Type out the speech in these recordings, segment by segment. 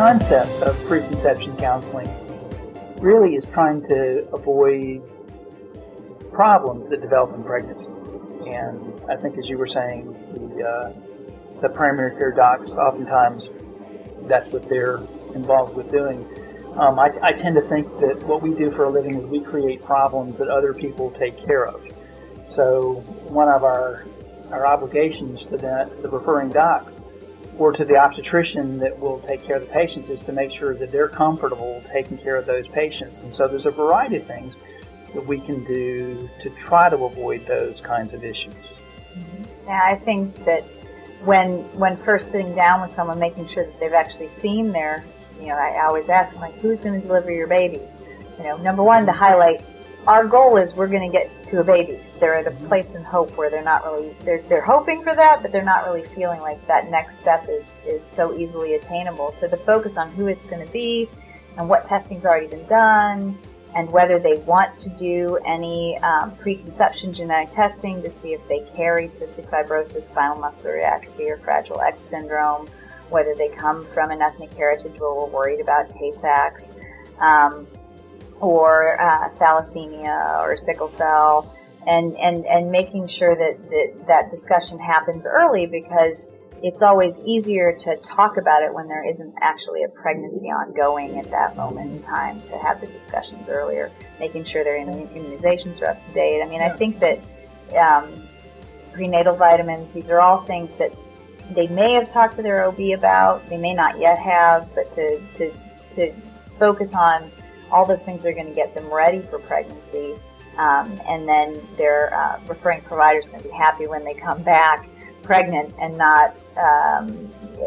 concept of preconception counseling really is trying to avoid problems that develop in pregnancy. And I think, as you were saying, the primary care docs, oftentimes that's what they're involved with doing. I tend to think that what we do for a living is we create problems that other people take care of. So one of our obligations to the referring docs or to the obstetrician that will take care of the patients is to make sure that they're comfortable taking care of those patients. And so there's a variety of things that we can do to try to avoid those kinds of issues. Yeah, I think that when first sitting down with someone, making sure that they've actually seen their, I always ask them, like, who's going to deliver your baby? Number one, to highlight, our goal is we're going to get to a baby. They're at a place in hope where they're not really, they're hoping for that, but they're not really feeling like that next step is so easily attainable. So to focus on who it's going to be and what testing's already been done, and whether they want to do any preconception genetic testing to see if they carry cystic fibrosis, spinal muscular atrophy, or Fragile X syndrome, whether they come from an ethnic heritage where we're worried about Tay-Sachs, or thalassemia or sickle cell, and making sure that discussion happens early, because it's always easier to talk about it when there isn't actually a pregnancy ongoing at that moment in time, to have the discussions earlier, making sure their immunizations are up to date. I mean, I think that prenatal vitamins, these are all things that they may have talked to their OB about, they may not yet have, but to focus on all those things that are going to get them ready for pregnancy, and then their referring provider is going to be happy when they come back pregnant and not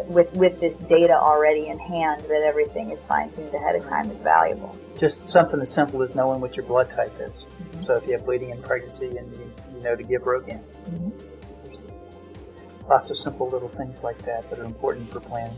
with this data already in hand that everything is fine-tuned ahead of time is valuable. Just something as simple as knowing what your blood type is. Mm-hmm. So if you have bleeding in pregnancy and you know to give Rogaine. Mm-hmm. There's lots of simple little things like that that are important for planning.